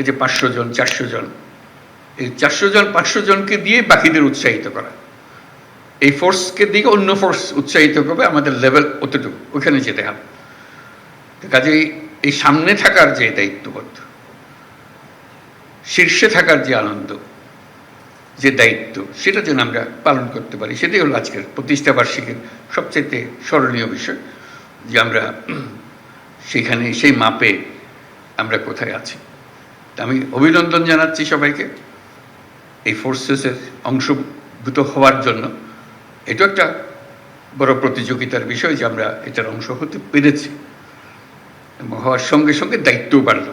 যে 500 জন 400 জন, এই 400 জন 500 জনকে দিয়ে বাকিদের উৎসাহিত করা, এই ফোর্সকে দিয়ে অন্য ফোর্স উৎসাহিত করবে, আমাদের লেভেল অতটুকু, ওখানে যেতে হবে। কাজেই এই সামনে থাকার যে দায়িত্ববোধ, শীর্ষে থাকার যে আনন্দ, যে দায়িত্ব, সেটা যেন আমরা পালন করতে পারি, সেটাই হলো আজকের প্রতিষ্ঠা বার্ষিকীর সবচেয়ে স্মরণীয় বিষয়, যে আমরা সেখানে সেই মাপে আমরা কোথায় আছি। আমি অভিনন্দন জানাচ্ছি সবাইকে এই ফোর্সেসের অংশভূত হওয়ার জন্য। এটা একটা বড় প্রতিযোগিতার বিষয় যে আমরা এটার অংশ হতে পেরেছি, এবং হওয়ার সঙ্গে সঙ্গে দায়িত্বও বাড়ল।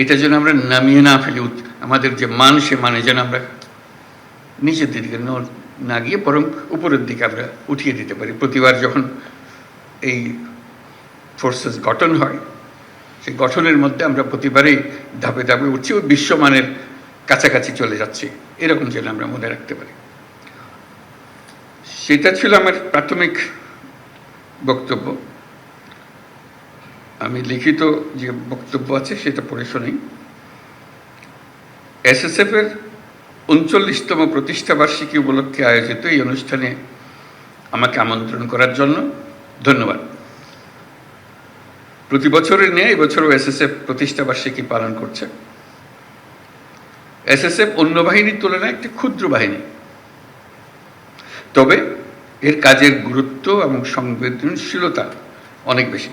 এটা যেন আমরা নামিয়ে না ফেলি, আমাদের যে মান, সে মানে যেন আমরা নিচের দিকে না গিয়ে বরং উপরের দিকে আমরা উঠিয়ে দিতে পারি। প্রতিবার যখন এই ফোর্সেস গঠন হয়, সেই গঠনের মধ্যে আমরা প্রতিবারেই ধাপে ধাপে উঠছি, ওই বিশ্বমানের কাছাকাছি চলে যাচ্ছি, এরকম যেন আমরা মনে রাখতে পারি। সেটা ছিল আমার প্রাথমিক বক্তব্য। আমি লিখিত যে বক্তব্য আছে সেটা পড়ে শুনি। এসএসএফ এর 39তম প্রতিষ্ঠা বার্ষিকী উপলক্ষে আয়োজিত এই অনুষ্ঠানে আমাকে আমন্ত্রণ করার জন্য ধন্যবাদ। প্রতি বছরের নিয়ে এবছরও এসএসএফ প্রতিষ্ঠা বার্ষিকী পালন করছে। এসএসএফ অন্য বাহিনীর তুলনায় একটি ক্ষুদ্র বাহিনী, তবে এর কাজের গুরুত্ব এবং সংবেদনশীলতা অনেক বেশি।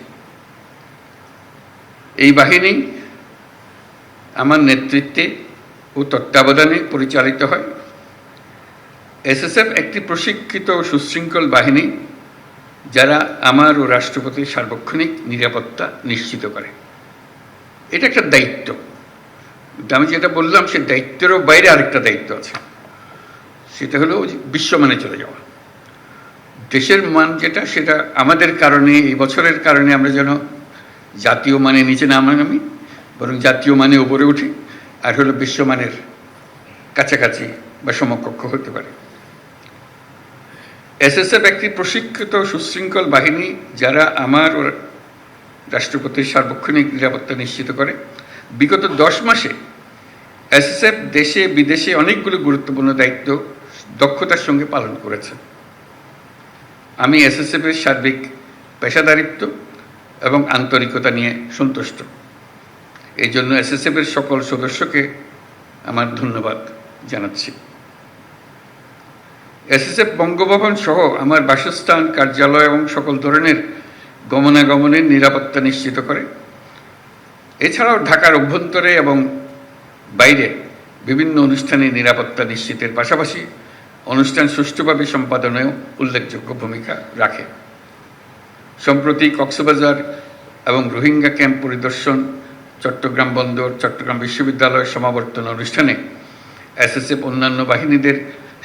এই বাহিনী আমার নেতৃত্বে ও তত্ত্বাবধানে পরিচালিত হয়। এসএসএফ একটি প্রশিক্ষিত ও সুশৃঙ্খল বাহিনী, যারা আমার ও রাষ্ট্রপতির সার্বক্ষণিক নিরাপত্তা নিশ্চিত করে। এটা একটা দায়িত্ব। আমি যেটা বললাম, সে দায়িত্বেরও বাইরে আরেকটা দায়িত্ব আছে, সেটা হলো বিশ্বমানে চলে যাওয়া। দেশের মান যেটা, সেটা আমাদের কারণে, এই বছরের কারণে আমরা যেন জাতীয় মানে নিচে না নামি, বরং জাতীয় মানে উপরে উঠি, আর হলো বিশ্বমানের কাছাকাছি বা সমকক্ষ হতে পারে। এসএসএফ একটি প্রশিক্ষিত সুশৃঙ্খল বাহিনী, যারা আমার ও রাষ্ট্রপতির সার্বক্ষণিক নিরাপত্তা নিশ্চিত করে। বিগত 10 মাসে এসএসএফ দেশে বিদেশে অনেকগুলো গুরুত্বপূর্ণ দায়িত্ব দক্ষতার সঙ্গে পালন করেছে। আমি এসএসএফ এর সার্বিক পেশাদারিত্ব এবং আন্তরিকতা নিয়ে সন্তুষ্ট। এই জন্য এসএসএফ এর সকল সদস্যকে আমার ধন্যবাদ জানাচ্ছি। এসএসএফ বঙ্গভবন সহ আমার বাসস্থান, কার্যালয় এবং সকল ধরনের গমনাগমনের নিরাপত্তা নিশ্চিত করে। এছাড়াও ঢাকার অভ্যন্তরে এবং বাইরে বিভিন্ন অনুষ্ঠানে নিরাপত্তা নিশ্চিতের পাশাপাশি অনুষ্ঠান সুষ্ঠুভাবে সম্পাদনেও উল্লেখযোগ্য ভূমিকা রাখে। সম্প্রতি কক্সবাজার এবং রোহিঙ্গা ক্যাম্প পরিদর্শন, চট্টগ্রাম বন্দর, চট্টগ্রাম বিশ্ববিদ্যালয় সমাবর্তন অনুষ্ঠানে এসএসএফ অন্যান্য বাহিনীদের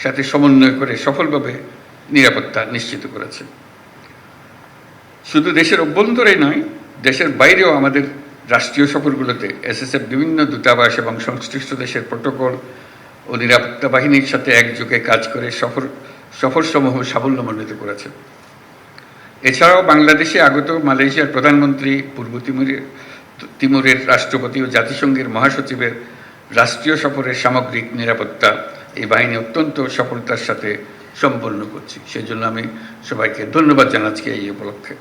সাথে সমন্বয় করে সফলভাবে নিরাপত্তা নিশ্চিত করেছে। শুধু দেশের অভ্যন্তরেই নয়, দেশের বাইরেও আমাদের রাষ্ট্রীয় সফরগুলোতে এসএসএফ বিভিন্ন দূতাবাস এবং সংশ্লিষ্ট দেশের প্রোটোকল ও নিরাপত্তা বাহিনীর সাথে একযোগে কাজ করে সফরসমূহ সাফল্যমণ্ডিত করেছে। এছাড়াও বাংলাদেশে আগত মালয়েশিয়ার প্রধানমন্ত্রী, পূর্ব তিমুরের রাষ্ট্রপতি ও জাতিসংঘের মহাসচিবের রাষ্ট্রীয় সফরের সামগ্রিক নিরাপত্তা এই বাহিনী অত্যন্ত সফলতার সাথে সম্পন্ন করছি। সেজন্য আমি সবাইকে ধন্যবাদ জানাচ্ছি এই উপলক্ষে।